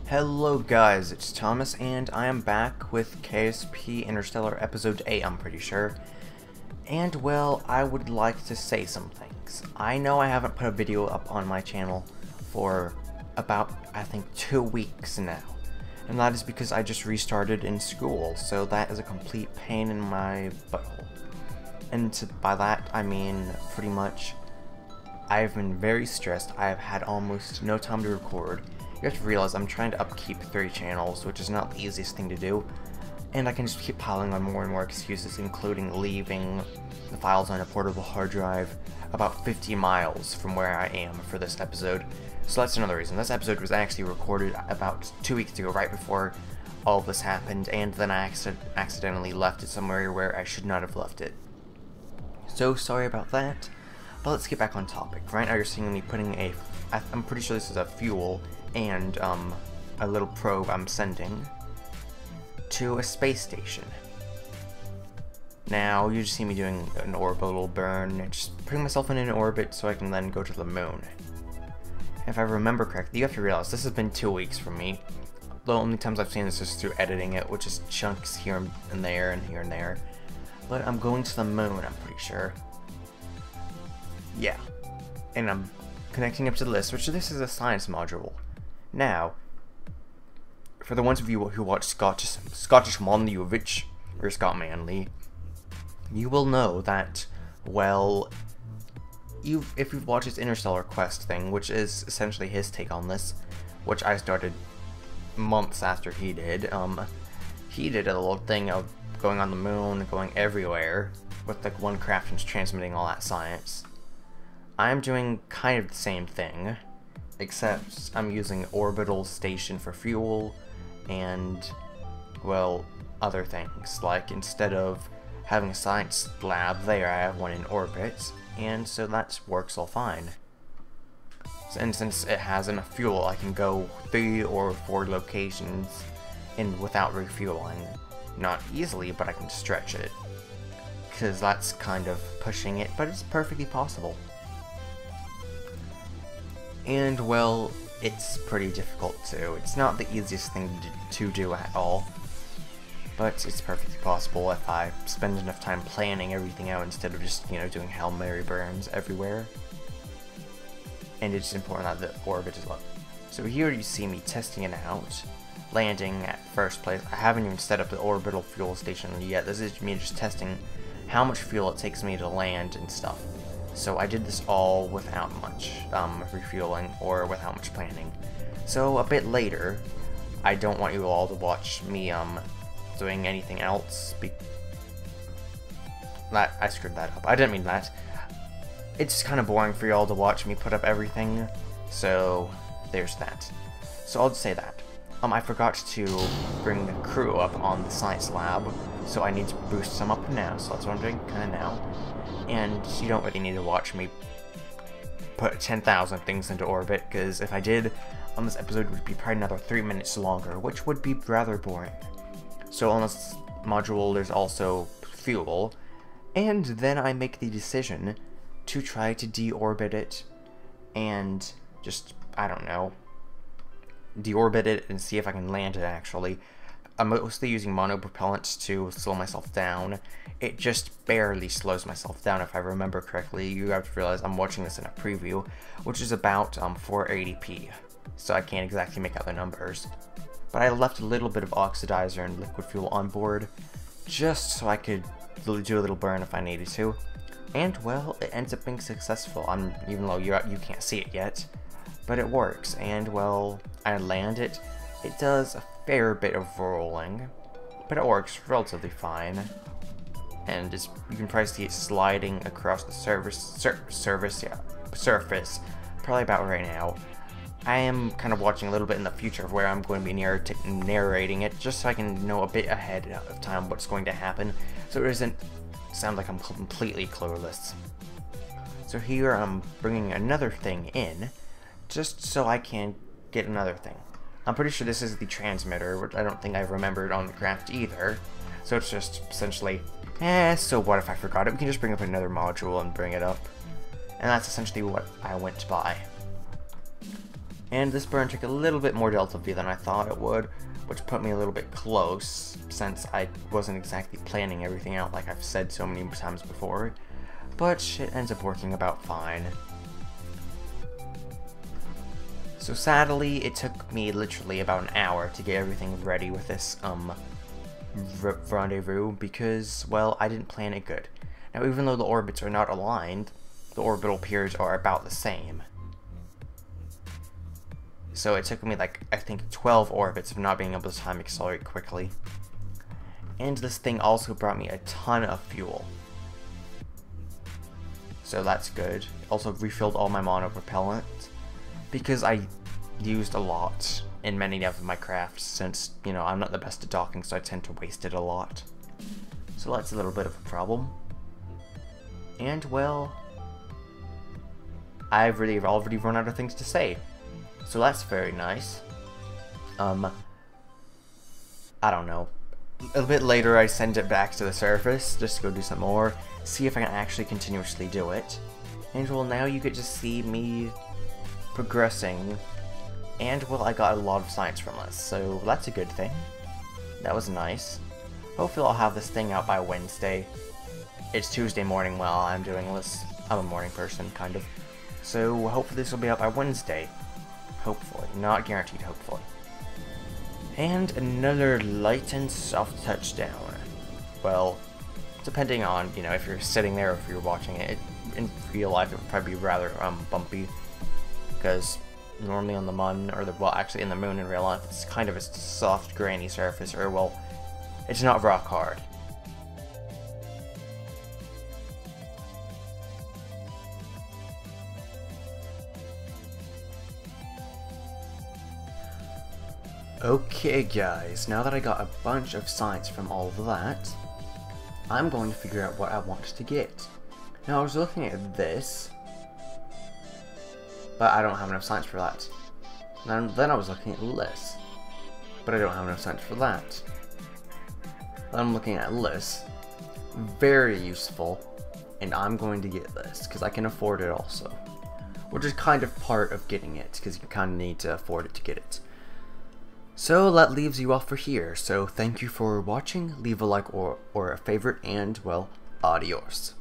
Hello guys, it's Thomas and I am back with KSP Interstelar episode 8, I'm pretty sure. And well, I would like to say some things. I know I haven't put a video up on my channel for about, I think, 2 weeks now. And that is because I just restarted in school, so that is a complete pain in my butthole. And by that, I mean pretty much I've been very stressed. I have had almost no time to record. You have to realize I'm trying to upkeep 3 channels, which is not the easiest thing to do, and I can just keep piling on more and more excuses, including leaving the files on a portable hard drive about 50 miles from where I am for this episode. So that's another reason. This episode was actually recorded about 2 weeks ago, right before all of this happened, and then I accidentally left it somewhere where I should not have left it. So sorry about that, but let's get back on topic. Right now you're seeing me putting I'm pretty sure this is a fuel and a little probe I'm sending to a space station. Now you just see me doing an orbital burn, just putting myself in an orbit so I can then go to the moon. If I remember correctly, you have to realize this has been 2 weeks for me. The only times I've seen this is through editing it, which is chunks here and there and here and there. But I'm going to the moon, I'm pretty sure. Yeah. And I'm connecting up to the list, which this is a science module. Now, for the ones of you who watch Scottish Manley, or Scott Manley, you will know that, well, if you've watched his Interstellar Quest thing, which is essentially his take on this, which I started months after he did a little thing of going on the moon, going everywhere, with like one craft and transmitting all that science. I'm doing kind of the same thing, except I'm using orbital station for fuel and, well, other things. Like, instead of having a science lab there, I have one in orbit, and so that works all fine. And since it has enough fuel, I can go 3 or 4 locations without refueling. Not easily, but I can stretch it, because that's kind of pushing it, but it's perfectly possible. And, well, it's pretty difficult too. It's not the easiest thing to do at all, but it's perfectly possible if I spend enough time planning everything out instead of just, you know, doing Hail Mary burns everywhere. And it's important that the orbit is low. So here you see me testing it out, landing at first place. I haven't even set up the orbital fuel station yet. This is me just testing how much fuel it takes me to land and stuff. So I did this all without much refueling or without much planning. So a bit later, I don't want you all to watch me doing anything else. I screwed that up. I didn't mean that. It's kind of boring for y'all to watch me put up everything. So there's that. So I'll just say that. I forgot to bring the crew up on the science lab, so I need to boost some up now, so that's what I'm doing kind of now. And you don't really need to watch me put 10,000 things into orbit, because if I did, this episode would be probably another 3 minutes longer, which would be rather boring. So on this module, there's also fuel, and then I make the decision to try to deorbit it, and just, I don't know, deorbit it and see if I can land it actually. I'm mostly using monopropellant to slow myself down. It just barely slows myself down if I remember correctly. You have to realize I'm watching this in a preview, which is about 480p, so I can't exactly make out the numbers. But I left a little bit of oxidizer and liquid fuel on board, just so I could do a little burn if I needed to. And well, it ends up being successful, even though you can't see it yet. But it works, and well, I land it. It does a fair bit of rolling, but it works relatively fine. And you can probably see it sliding across the surface, probably about right now. I am kind of watching a little bit in the future of where I'm going to be narrating it, just so I can know a bit ahead of time what's going to happen, so it doesn't sound like I'm completely clueless. So here I'm bringing another thing in, just so I can get another thing. I'm pretty sure this is the transmitter, which I don't think I've remembered on the craft either. So it's just essentially, so what if I forgot it? We can just bring up another module and bring it up. And that's essentially what I went by. And this burn took a little bit more Delta V than I thought it would, which put me a little bit close, since I wasn't exactly planning everything out like I've said so many times before. But it ends up working about fine. So sadly, it took me literally about an hour to get everything ready with this rendezvous, because, well, I didn't plan it good. Now, even though the orbits are not aligned, the orbital periods are about the same. So it took me like, I think 12 orbits of not being able to time accelerate quickly. And this thing also brought me a ton of fuel. So that's good. Also refilled all my mono propellant, because I used a lot in many of my crafts, since, you know, I'm not the best at docking, so I tend to waste it a lot. So that's a little bit of a problem. And, well, I've already run out of things to say. So that's very nice. I don't know. A little bit later I send it back to the surface, just to go do some more, see if I can actually continuously do it. And, well, now you get to see me progressing. And, well, I got a lot of science from this, so that's a good thing. That was nice. Hopefully I'll have this thing out by Wednesday. It's Tuesday morning while I'm doing this. I'm a morning person, kind of. So hopefully this will be out by Wednesday. Hopefully. Not guaranteed, hopefully. And another light and soft touchdown. Well, depending on, you know, if you're sitting there or if you're watching it, in real life it would probably be rather bumpy. Because normally on the Mun, or well, actually in the Moon in real life, it's kind of a soft, grainy surface, or, well, it's not rock hard. Okay guys, now that I got a bunch of science from all of that, I'm going to figure out what I want to get. Now I was looking at this, but I don't have enough science for that. And then I was looking at this, but I don't have enough science for that. Then I'm looking at this, very useful, and I'm going to get this, because I can afford it also. Which is kind of part of getting it, because you kind of need to afford it to get it. So that leaves you off for here, so thank you for watching, leave a like or a favorite, and, well, adios.